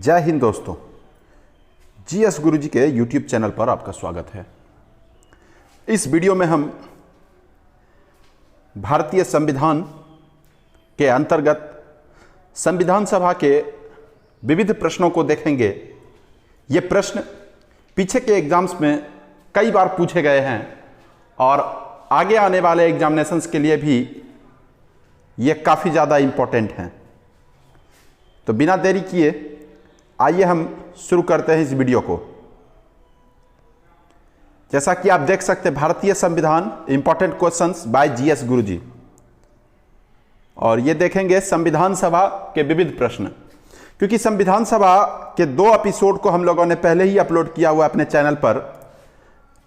जय हिंद दोस्तों, जीएस गुरुजी के यूट्यूब चैनल पर आपका स्वागत है। इस वीडियो में हम भारतीय संविधान के अंतर्गत संविधान सभा के विविध प्रश्नों को देखेंगे। ये प्रश्न पीछे के एग्जाम्स में कई बार पूछे गए हैं और आगे आने वाले एग्जामिनेशंस के लिए भी ये काफ़ी ज़्यादा इम्पोर्टेंट हैं। तो बिना देरी किए आइए हम शुरू करते हैं इस वीडियो को। जैसा कि आप देख सकते हैं, भारतीय संविधान इंपॉर्टेंट क्वेश्चंस बाय जीएस गुरुजी, और ये देखेंगे संविधान सभा के विविध प्रश्न। क्योंकि संविधान सभा के 2 एपिसोड को हम लोगों ने पहले ही अपलोड किया हुआ अपने चैनल पर,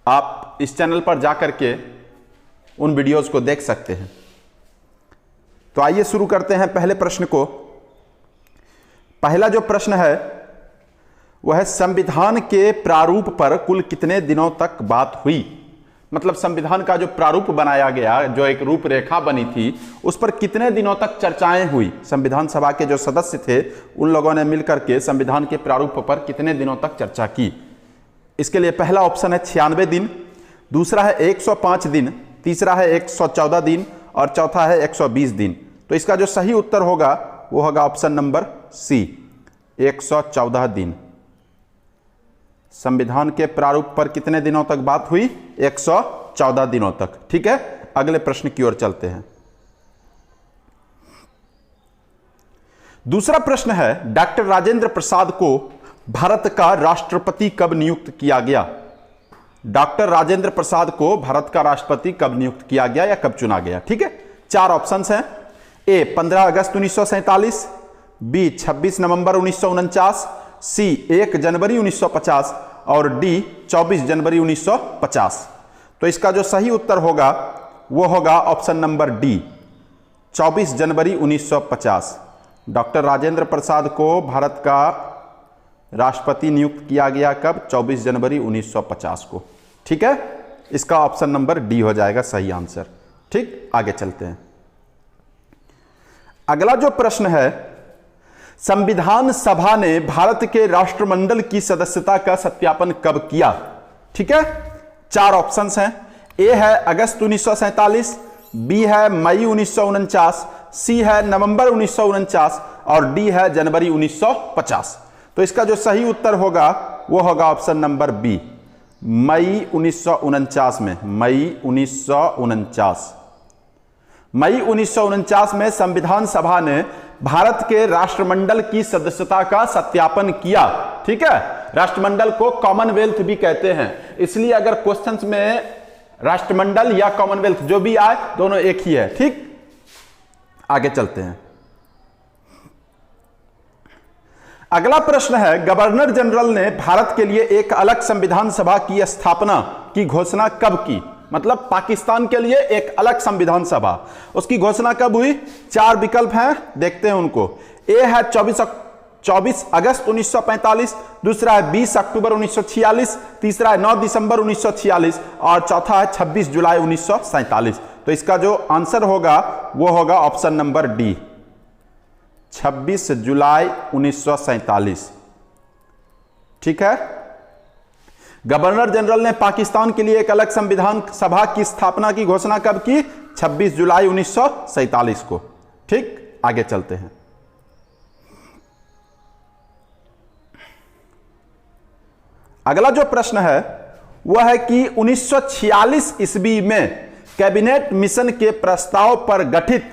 आप इस चैनल पर जाकर के उन वीडियोस को देख सकते हैं। तो आइए शुरू करते हैं पहले प्रश्न को। पहला जो प्रश्न है वह है, संविधान के प्रारूप पर कुल कितने दिनों तक बात हुई। मतलब संविधान का जो प्रारूप बनाया गया, जो एक रूपरेखा बनी थी, उस पर कितने दिनों तक चर्चाएं हुई। संविधान सभा के जो सदस्य थे उन लोगों ने मिलकर के संविधान के प्रारूप पर कितने दिनों तक चर्चा की। इसके लिए पहला ऑप्शन है 96 दिन, दूसरा है 105 दिन, तीसरा है 114 दिन और चौथा है 120 दिन। तो इसका जो सही उत्तर होगा वो होगा ऑप्शन नंबर सी, 114 दिन। संविधान के प्रारूप पर कितने दिनों तक बात हुई? 114 दिनों तक। ठीक है, अगले प्रश्न की ओर चलते हैं। दूसरा प्रश्न है, डॉक्टर राजेंद्र प्रसाद को भारत का राष्ट्रपति कब नियुक्त किया गया। डॉक्टर राजेंद्र प्रसाद को भारत का राष्ट्रपति कब नियुक्त किया गया या कब चुना गया। ठीक है, 4 ऑप्शंस हैं। ए 15 अगस्त 1947, बी 26 नवंबर 1949, सी 1 जनवरी 1950 और डी 24 जनवरी 1950। तो इसका जो सही उत्तर होगा वो होगा ऑप्शन नंबर डी, 24 जनवरी 1950। डॉक्टर राजेंद्र प्रसाद को भारत का राष्ट्रपति नियुक्त किया गया कब? 24 जनवरी 1950 को। ठीक है, इसका ऑप्शन नंबर डी हो जाएगा सही आंसर। ठीक, आगे चलते हैं। अगला जो प्रश्न है, संविधान सभा ने भारत के राष्ट्रमंडल की सदस्यता का सत्यापन कब किया। ठीक है, 4 ऑप्शंस हैं। ए है अगस्त 1947, बी है मई 1949, सी है नवंबर 1949 और डी है जनवरी 1950। तो इसका जो सही उत्तर होगा वो होगा ऑप्शन नंबर बी, मई 1949 में। मई 1949 में संविधान सभा ने भारत के राष्ट्रमंडल की सदस्यता का सत्यापन किया। ठीक है, राष्ट्रमंडल को कॉमनवेल्थ भी कहते हैं, इसलिए अगर क्वेश्चंस में राष्ट्रमंडल या कॉमनवेल्थ जो भी आए, दोनों एक ही है। ठीक, आगे चलते हैं। अगला प्रश्न है, गवर्नर जनरल ने भारत के लिए एक अलग संविधान सभा की स्थापना की घोषणा कब की। मतलब पाकिस्तान के लिए एक अलग संविधान सभा, उसकी घोषणा कब हुई? 4 विकल्प हैं, देखते हैं उनको। ए है 24 अगस्त 1945, दूसरा है 20 अक्टूबर 1946, तीसरा है 9 दिसंबर 1946 और चौथा है 26 जुलाई 1947। तो इसका जो आंसर होगा वो होगा ऑप्शन नंबर डी, 26 जुलाई 1947। ठीक है, गवर्नर जनरल ने पाकिस्तान के लिए एक अलग संविधान सभा की स्थापना की घोषणा कब की? 26 जुलाई 1947 को। ठीक, आगे चलते हैं। अगला जो प्रश्न है वह है कि 1946 ईस्वी में कैबिनेट मिशन के प्रस्ताव पर गठित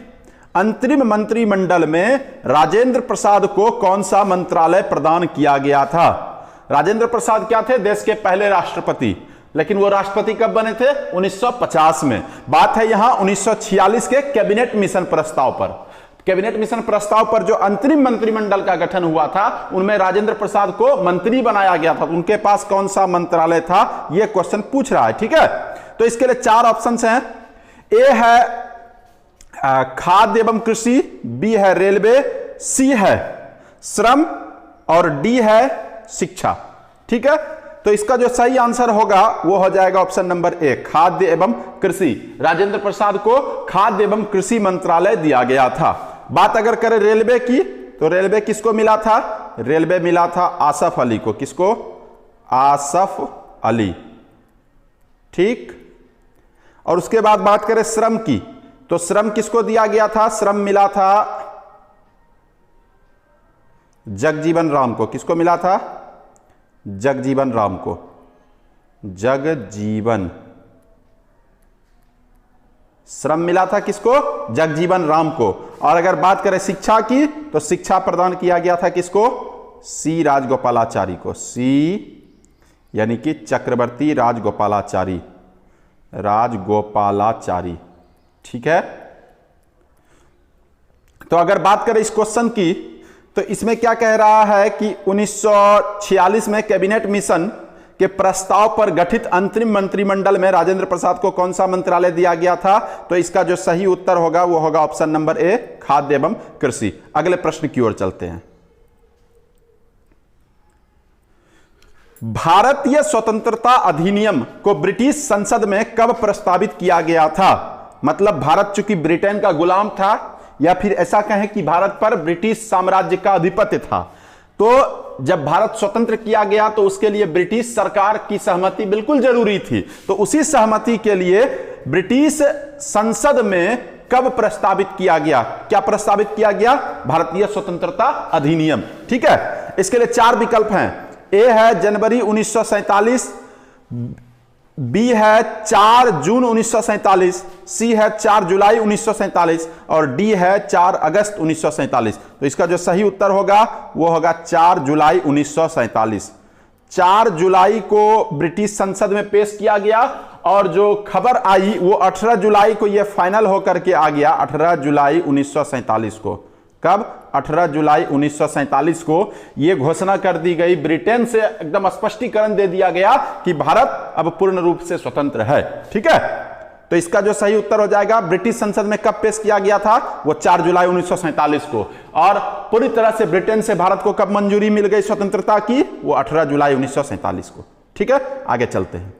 अंतरिम मंत्रिमंडल में राजेंद्र प्रसाद को कौन सा मंत्रालय प्रदान किया गया था। राजेंद्र प्रसाद क्या थे? देश के पहले राष्ट्रपति, लेकिन वो राष्ट्रपति कब बने थे? 1950 में। बात है यहां 1946 के कैबिनेट मिशन प्रस्ताव पर। कैबिनेट मिशन प्रस्ताव पर जो अंतरिम मंत्रिमंडल का गठन हुआ था, उनमें राजेंद्र प्रसाद को मंत्री बनाया गया था। उनके पास कौन सा मंत्रालय था, यह क्वेश्चन पूछ रहा है। ठीक है, तो इसके लिए 4 ऑप्शंस हैं। ए है खाद्य एवं कृषि, बी है रेलवे, सी है श्रम और डी है शिक्षा। ठीक है, तो इसका जो सही आंसर होगा वो हो जाएगा ऑप्शन नंबर ए, खाद्य एवं कृषि। राजेंद्र प्रसाद को खाद्य एवं कृषि मंत्रालय दिया गया था। बात अगर करें रेलवे की, तो रेलवे किसको मिला था? रेलवे मिला था आसफ अली को। किसको? आसफ अली। ठीक। और उसके बाद बात करें श्रम की, तो श्रम किसको दिया गया था? श्रम मिला था जगजीवन राम को। किसको मिला था? जगजीवन राम को। जगजीवन, श्रम मिला था किसको? जगजीवन राम को। और अगर बात करें शिक्षा की, तो शिक्षा प्रदान किया गया था किसको? सी राजगोपालाचारी को। सी यानी कि चक्रवर्ती राजगोपालाचारी। राजगोपालाचारी। ठीक है। तो अगर बात करें इस क्वेश्चन की, तो इसमें क्या कह रहा है कि 1946 में कैबिनेट मिशन के प्रस्ताव पर गठित अंतरिम मंत्रिमंडल में राजेंद्र प्रसाद को कौन सा मंत्रालय दिया गया था? तो इसका जो सही उत्तर होगा वो होगा ऑप्शन नंबर ए, खाद्य एवं कृषि। अगले प्रश्न की ओर चलते हैं। भारतीय स्वतंत्रता अधिनियम को ब्रिटिश संसद में कब प्रस्तावित किया गया था? मतलब भारत चूंकि ब्रिटेन का गुलाम था, या फिर ऐसा कहें कि भारत पर ब्रिटिश साम्राज्य का आधिपत्य था, तो जब भारत स्वतंत्र किया गया तो उसके लिए ब्रिटिश सरकार की सहमति बिल्कुल जरूरी थी। तो उसी सहमति के लिए ब्रिटिश संसद में कब प्रस्तावित किया गया? क्या प्रस्तावित किया गया? भारतीय स्वतंत्रता अधिनियम। ठीक है। इसके लिए 4 विकल्प हैं। ए है जनवरी 1947, बी है 4 जून 1947, सी है 4 जुलाई 1947 और डी है 4 अगस्त 1947। तो इसका जो सही उत्तर होगा वो होगा 4 जुलाई 1947। 4 जुलाई को ब्रिटिश संसद में पेश किया गया और जो खबर आई वो 18 जुलाई को ये फाइनल होकर के आ गया। 18 जुलाई 1947 को। कब? 18 जुलाई 1947 को यह घोषणा कर दी गई, ब्रिटेन से एकदम स्पष्टीकरण दे दिया गया कि भारत अब पूर्ण रूप से स्वतंत्र है। ठीक है। तो इसका जो सही उत्तर हो जाएगा, ब्रिटिश संसद में कब पेश किया गया था? वो 4 जुलाई 1947 को। और पूरी तरह से ब्रिटेन से भारत को कब मंजूरी मिल गई स्वतंत्रता की? वो 18 जुलाई 1947 को। ठीक है। आगे चलते हैं।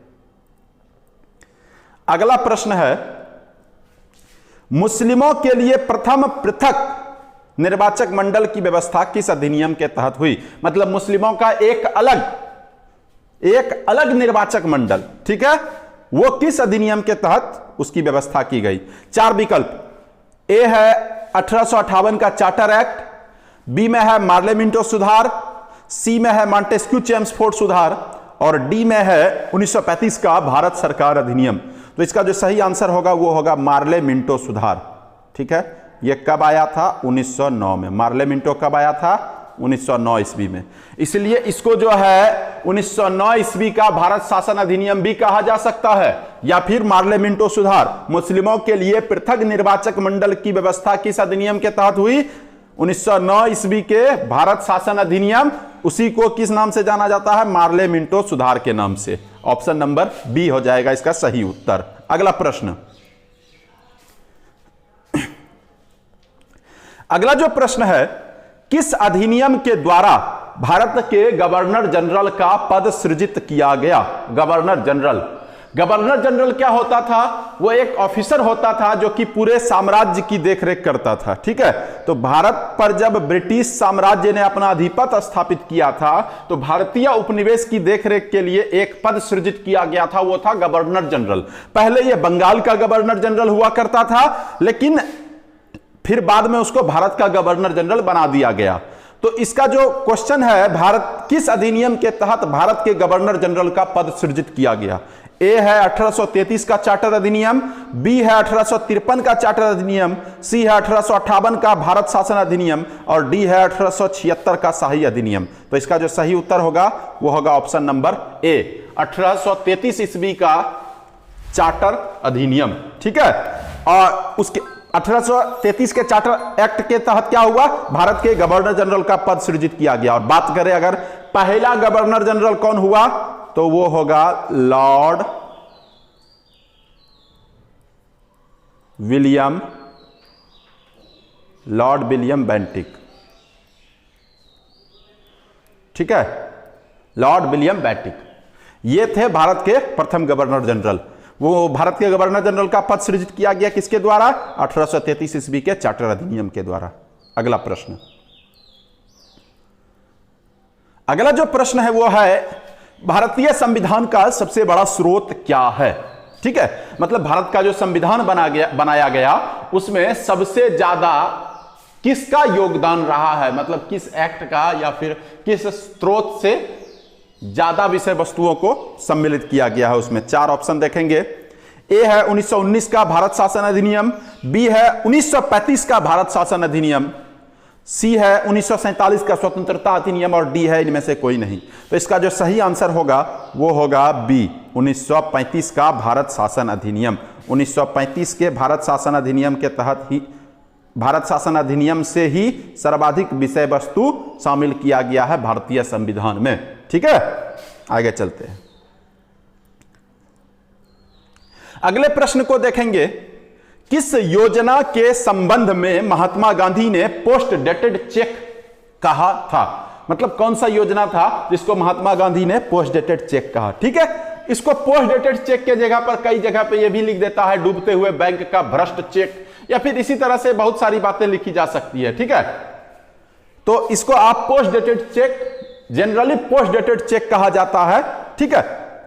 अगला प्रश्न है, मुस्लिमों के लिए प्रथम पृथक निर्वाचक मंडल की व्यवस्था किस अधिनियम के तहत हुई? मतलब मुस्लिमों का एक अलग निर्वाचक मंडल, ठीक है, वो किस अधिनियम के तहत उसकी व्यवस्था की गई? 4 विकल्प। ए है 1858 का चार्टर एक्ट, बी में है मार्ले मिंटो सुधार, सी में है मॉन्टेस्क्यू चेम्सफोर्ड सुधार और डी में है 1935 का भारत सरकार अधिनियम। तो इसका जो सही आंसर होगा वो होगा मार्ले मिंटो सुधार। ठीक है। यह कब आया था? 1909 में। मार्ले मिंटो कब आया था? 1909 ईस्वी में। इसलिए इसको जो है 1909 ईस्वी का भारत शासन अधिनियम भी कहा जा सकता है, या फिर मार्ले मिंटो सुधार। मुस्लिमों के लिए पृथक निर्वाचक मंडल की व्यवस्था किस अधिनियम के तहत हुई? 1909 ईस्वी के भारत शासन अधिनियम। उसी को किस नाम से जाना जाता है? मार्ले मिंटो सुधार के नाम से। ऑप्शन नंबर बी हो जाएगा इसका सही उत्तर। अगला प्रश्न। अगला जो प्रश्न है, किस अधिनियम के द्वारा भारत के गवर्नर जनरल का पद सृजित किया गया? गवर्नर जनरल क्या होता था? वो एक ऑफिसर होता था जो कि पूरे साम्राज्य की देखरेख करता था। ठीक है। तो भारत पर जब ब्रिटिश साम्राज्य ने अपना आधिपत्य स्थापित किया था तो भारतीय उपनिवेश की देखरेख के लिए एक पद सृजित किया गया था, वो था गवर्नर जनरल। पहले यह बंगाल का गवर्नर जनरल हुआ करता था, लेकिन फिर बाद में उसको भारत का गवर्नर जनरल बना दिया गया। तो इसका जो क्वेश्चन है, भारत किस अधिनियम के तहत भारत के गवर्नर जनरल का पद सृजित किया गया? ए है 1833 का चार्टर अधिनियम, बी है 1853 का चार्टर अधिनियम, सी है 1858 का भारत शासन अधिनियम और डी है 1876 का शाही अधिनियम। तो इसका जो सही उत्तर होगा वो होगा ऑप्शन नंबर ए, 1833 ईस्वी का चार्टर अधिनियम। ठीक है। और उसके 1833 के चार्टर एक्ट के तहत क्या हुआ? भारत के गवर्नर जनरल का पद सृजित किया गया। और बात करें अगर पहला गवर्नर जनरल कौन हुआ, तो वो होगा लॉर्ड विलियम बेंटिक। ठीक है। लॉर्ड विलियम बेंटिक ये थे भारत के प्रथम गवर्नर जनरल। वो भारत के गवर्नर जनरल का पद सृजित किया गया किसके द्वारा? 1833 ईस्वी के चार्टर अधिनियम के द्वारा। अगला प्रश्न। अगला जो प्रश्न है वो है भारतीय संविधान का सबसे बड़ा स्रोत क्या है। ठीक है, मतलब भारत का जो संविधान बनाया गया उसमें सबसे ज्यादा किसका योगदान रहा है, मतलब किस एक्ट का या फिर किस स्रोत से ज्यादा विषय वस्तुओं को सम्मिलित किया गया है। उसमें 4 ऑप्शन देखेंगे। ए है 1919 का भारत शासन अधिनियम, बी है 1935 का भारत शासन अधिनियम, सी है 1947 का स्वतंत्रता अधिनियम और डी है इनमें से कोई नहीं। तो इसका जो सही आंसर होगा वो होगा बी 1935 का भारत शासन अधिनियम। 1935 के भारत शासन अधिनियम के तहत ही, भारत शासन अधिनियम से ही सर्वाधिक विषय वस्तु शामिल किया गया है भारतीय संविधान में। ठीक है, आगे चलते हैं। अगले प्रश्न को देखेंगे, किस योजना के संबंध में महात्मा गांधी ने पोस्ट डेटेड चेक कहा था, मतलब कौन सा योजना था जिसको महात्मा गांधी ने पोस्ट डेटेड चेक कहा। ठीक है, इसको पोस्ट डेटेड चेक के जगह पर कई जगह पे ये भी लिख देता है डूबते हुए बैंक का भ्रष्ट चेक, या फिर इसी तरह से बहुत सारी बातें लिखी जा सकती है। ठीक है, तो इसको आप post dated cheque, generally post dated cheque कहा जाता है। ठीक है,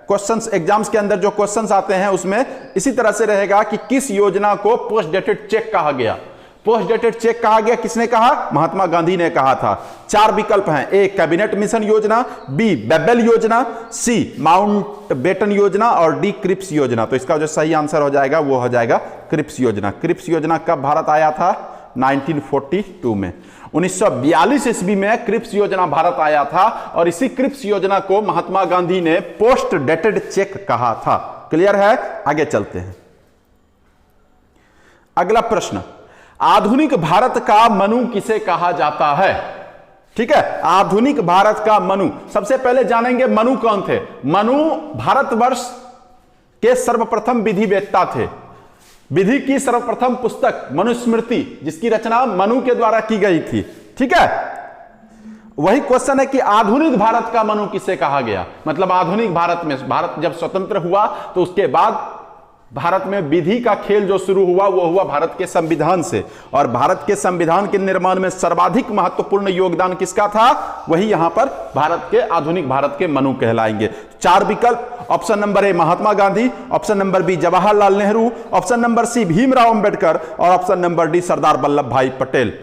क्वेश्चंस एग्जाम्स के अंदर जो क्वेश्चंस आते हैं उसमें इसी तरह से रहेगा कि किस योजना को पोस्ट डेटेड चेक कहा गया। पोस्ट डेटेड चेक कहा गया, किसने कहा, महात्मा गांधी ने कहा था। 4 विकल्प हैं, ए कैबिनेट मिशन योजना, बी बेबेल योजना, सी माउंट बेटन योजना और डी क्रिप्स योजना। तो इसका जो सही आंसर हो जाएगा वो हो जाएगा क्रिप्स योजना। क्रिप्स योजना कब भारत आया था, 1942 में। 1942 ईस्वी में क्रिप्स योजना भारत आया था और इसी क्रिप्स योजना को महात्मा गांधी ने पोस्ट डेटेड चेक कहा था। क्लियर है, आगे चलते हैं। अगला प्रश्न, आधुनिक भारत का मनु किसे कहा जाता है। ठीक है, आधुनिक भारत का मनु, सबसे पहले जानेंगे मनु कौन थे। मनु भारतवर्ष के सर्वप्रथम विधिवेत्ता थे। विधि की सर्वप्रथम पुस्तक मनुस्मृति, जिसकी रचना मनु के द्वारा की गई थी। ठीक है, वही क्वेश्चन है कि आधुनिक भारत का मनु किसे कहा गया, मतलब आधुनिक भारत में, भारत जब स्वतंत्र हुआ तो उसके बाद भारत में विधि का खेल जो शुरू हुआ वो हुआ भारत के संविधान से, और भारत के संविधान के निर्माण में सर्वाधिक महत्वपूर्ण योगदान किसका था, वही यहां पर भारत के आधुनिक भारत के मनु कहलाएंगे। 4 विकल्प, option number A Mahatma Gandhi, option number B Jawaharlal Nehru, option number C Bhimrao Ambedkar और option number D Sardar Vallabh Bhai Patel.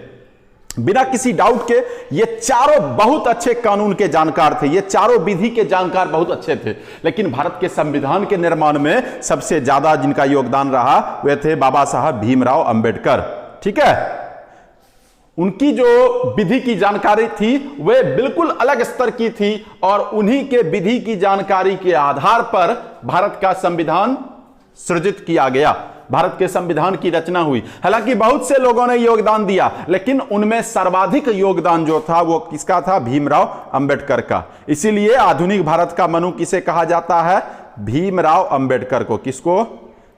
बिना किसी डाउट के ये चारों बहुत अच्छे कानून के जानकार थे, ये चारों विधि के जानकार बहुत अच्छे थे, लेकिन भारत के संविधान के निर्माण में सबसे ज्यादा जिनका योगदान रहा वे थे बाबा साहब भीमराव अंबेडकर। ठीक है, उनकी जो विधि की जानकारी थी वे बिल्कुल अलग स्तर की थी और उन्हीं के विधि की जानकारी के आधार पर भारत का संविधान सृजित किया गया, भारत के संविधान की रचना हुई। हालांकि बहुत से लोगों ने योगदान दिया, लेकिन उनमें सर्वाधिक योगदान जो था वो किसका था, भीमराव अंबेडकर का। इसीलिए आधुनिक भारत का मनु किसे कहा जाता है, भीमराव अंबेडकर को। किसको,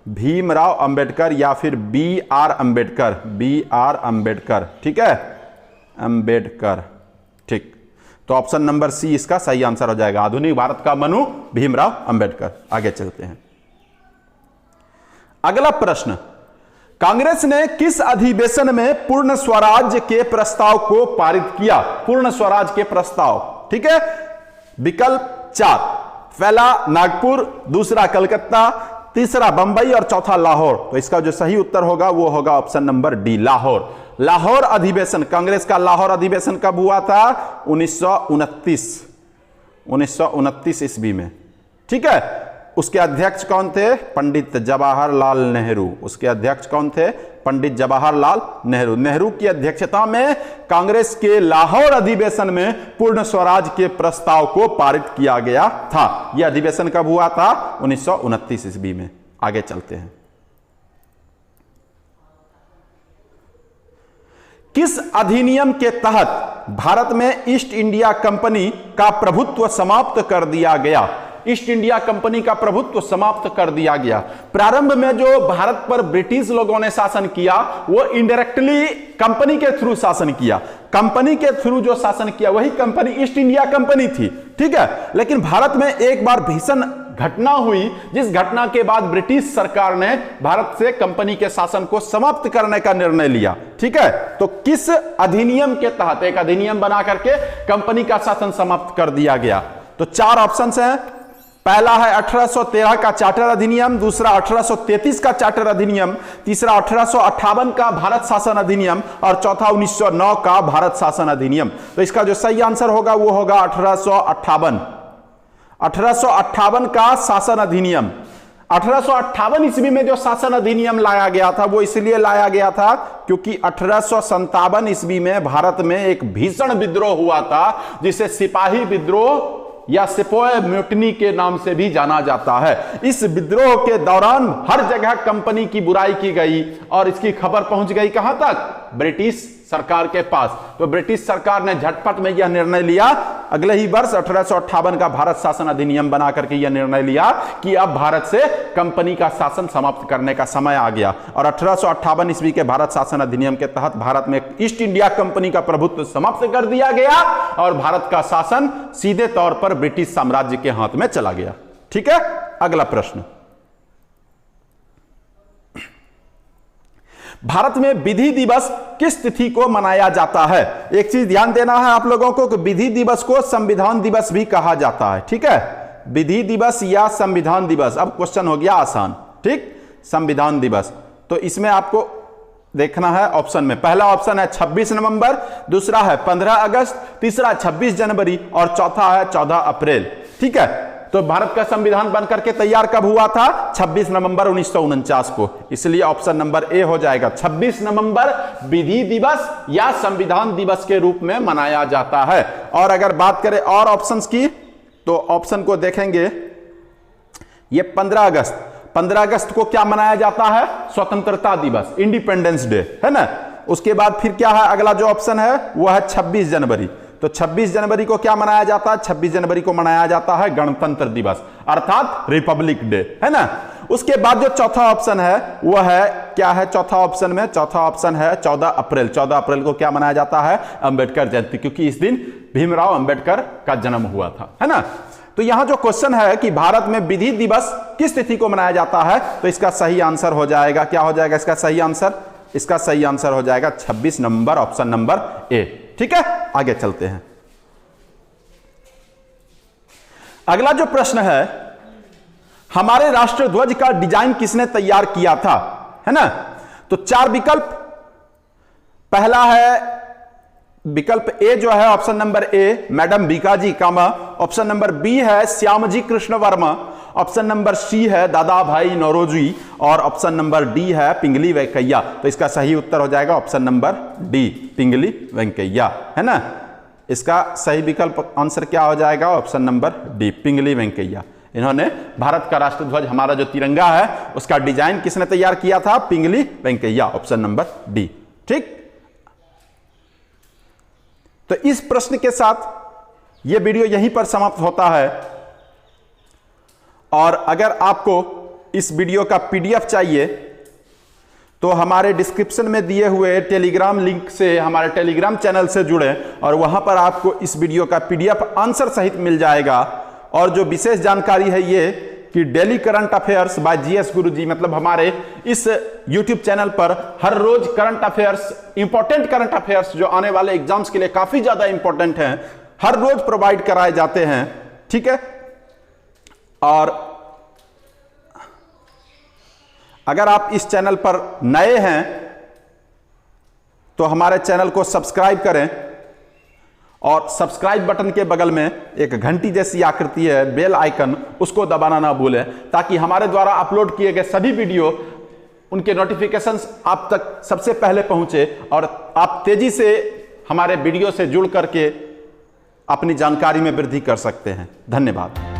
भीमराव अंबेडकर या फिर B R Ambedkar, B R Ambedkar. ठीक है, अंबेडकर। ठीक, तो ऑप्शन नंबर सी इसका सही आंसर हो जाएगा, आधुनिक भारत का मनु भीमराव अंबेडकर। आगे चलते हैं। अगला प्रश्न, कांग्रेस ने किस अधिवेशन में पूर्ण स्वराज के प्रस्ताव को पारित किया, पूर्ण स्वराज के प्रस्ताव। ठीक है, विकल्प 4, पहला नागपुर, दूसरा कलकत्ता, तीसरा बंबई और चौथा लाहौर। तो इसका जो सही उत्तर होगा वो होगा option number D, Lahore. Lahore अधिवेशन, कांग्रेस का लाहौर अधिवेशन कब हुआ था, 1929 ईस्वी में। ठीक है, उसके अध्यक्ष कौन थे, पंडित जवाहरलाल नेहरू। उसके अध्यक्ष कौन थे, पंडित जवाहरलाल नेहरू। नेहरू की अध्यक्षता में कांग्रेस के लाहौर अधिवेशन में पूर्ण स्वराज के प्रस्ताव को पारित किया गया था। यह अधिवेशन कब हुआ था, 1929 ईस्वी में। आगे चलते हैं। किस अधिनियम के तहत भारत में ईस्ट इंडिया कंपनी का प्रभुत्व समाप्त कर दिया गया, ईस्ट इंडिया कंपनी का प्रभुत्व समाप्त कर दिया गया। प्रारंभ में जो भारत पर ब्रिटिश लोगों ने शासन किया वो इनडायरेक्टली कंपनी के थ्रू शासन किया, कंपनी के थ्रू जो शासन किया वही कंपनी ईस्ट इंडिया कंपनी थी। ठीक है, लेकिन भारत में एक बार भीषण घटना हुई जिस घटना के बाद ब्रिटिश सरकार ने भारत से कंपनी के शासन को समाप्त करने का निर्णय लिया। ठीक है, तो किस अधिनियम के तहत एक अधिनियम बना करके कंपनी का शासन समाप्त कर दिया गया? तो 4 ऑप्शंस हैं। पहला है 1813 का चार्टर अधिनियम, दूसरा 1833 का चार्टर अधिनियम, तीसरा 1858 का भारत शासन अधिनियम और चौथा 1909 का भारत शासन अधिनियम। तो इसका जो सही आंसर होगा वो होगा 1858। 1858 का शासन अधिनियम। 1858 ईस्वी में जो शासन अधिनियम लाया गया था वो इसलिए लाया गया था क्योंकि 1857 ईस्वी में भारत में एक भीषण विद्रोह हुआ था जिसे सिपाही विद्रोह या सिपोय म्यूटनी के नाम से भी जाना जाता है। इस विद्रोह के दौरान हर जगह कंपनी की बुराई की गई और इसकी खबर पहुंच गई कहां तक? ब्रिटिश सरकार के पास। तो ब्रिटिश सरकार ने झटपट में यह निर्णय लिया, अगले ही वर्ष 1858 का भारत शासन अधिनियम बना करके यह निर्णय लिया कि अब भारत से कंपनी का शासन समाप्त करने का समय आ गया। और 1858 ईस्वी के भारत शासन अधिनियम के तहत भारत में ईस्ट इंडिया कंपनी का प्रभुत्व समाप्त कर दिया गया और भारत का शासन सीधे तौर पर ब्रिटिश साम्राज्य के हाथ में चला गया। ठीक है, अगला प्रश्न। भारत में विधि दिवस किस तिथि को मनाया जाता है? एक चीज ध्यान देना है आप लोगों को कि विधि दिवस को संविधान दिवस भी कहा जाता है। ठीक है, विधि दिवस या संविधान दिवस। अब क्वेश्चन हो गया आसान। ठीक, संविधान दिवस। तो इसमें आपको देखना है ऑप्शन में। पहला ऑप्शन है 26 नवंबर, दूसरा है 15 अगस्त, तीसरा 26 जनवरी और चौथा है 14 अप्रैल। ठीक है, तो भारत का संविधान बनकर के तैयार कब हुआ था? 26 नवंबर 1949 को। इसलिए ऑप्शन नंबर ए हो जाएगा। 26 नवंबर विधि दिवस या संविधान दिवस के रूप में मनाया जाता है। और अगर बात करें और ऑप्शंस की तो ऑप्शन को देखेंगे, ये 15 अगस्त। 15 अगस्त को क्या मनाया जाता है? स्वतंत्रता दिवस, इंडिपेंडेंस डे, है ना। उसके बाद फिर क्या है? अगला जो ऑप्शन है वो है 26 जनवरी। तो 26 जनवरी को क्या मनाया जाता है? 26 जनवरी को मनाया जाता है गणतंत्र दिवस अर्थात रिपब्लिक डे, है ना। उसके बाद जो चौथा ऑप्शन है वो है क्या है? चौथा ऑप्शन में चौथा ऑप्शन है 14 अप्रैल। 14 अप्रैल को क्या मनाया जाता है? अंबेडकर जयंती, क्योंकि इस दिन भीमराव अंबेडकर का जन्म हुआ था, है ना। तो यहां जो क्वेश्चन है कि भारत में विधि दिवस किस तिथि को मनाया जाता है, तो इसका सही आंसर हो जाएगा, क्या हो जाएगा इसका सही आंसर? इसका सही आंसर हो जाएगा 26 नवंबर, ऑप्शन नंबर ए। ठीक है, आगे चलते हैं। अगला जो प्रश्न है, हमारे राष्ट्रध्वज का डिजाइन किसने तैयार किया था, है ना। तो 4 विकल्प। पहला है विकल्प ए जो है option number A madam Bhikaji Cama, option number B है Shyamji Krishna Varma, option number C है दादा भाई नौरोजी और ऑप्शन नंबर डी है पिंगली वेंकैया। तो इसका सही उत्तर हो जाएगा ऑप्शन नंबर डी, पिंगली वेंकैया, है ना। इसका सही विकल्प आंसर क्या हो जाएगा? ऑप्शन नंबर डी, पिंगली वेंकैया। इन्होंने भारत का राष्ट्रध्वज, हमारा जो तिरंगा है, उसका डिजाइन किसने तैयार किया था? पिंगली वेंकैया, ऑप्शन नंबर डी। ठीक, तो इस प्रश्न के साथ यह वीडियो यहीं पर समाप्त होता है। और अगर आपको इस वीडियो का पीडीएफ चाहिए तो हमारे डिस्क्रिप्शन में दिए हुए टेलीग्राम लिंक से हमारे टेलीग्राम चैनल से जुड़े और वहां पर आपको इस वीडियो का पीडीएफ आंसर सहित मिल जाएगा। और जो विशेष जानकारी है ये कि daily current affairs by GS Guruji, मतलब हमारे इस यूट्यूब चैनल पर हर रोज current affairs, important current affairs जो आने वाले एग्जाम्स के लिए काफी ज्यादा इंपॉर्टेंट हैं, हर रोज प्रोवाइड कराए जाते हैं। ठीक है, और अगर आप इस चैनल पर नए हैं तो हमारे चैनल को सब्सक्राइब करें और सब्सक्राइब बटन के बगल में एक घंटी जैसी आकृति है, बेल आइकन, उसको दबाना ना भूलें ताकि हमारे द्वारा अपलोड किए गए सभी वीडियो, उनके नोटिफिकेशंस आप तक सबसे पहले पहुंचे और आप तेजी से हमारे वीडियो से जुड़ करके अपनी जानकारी में वृद्धि कर सकते हैं। धन्यवाद।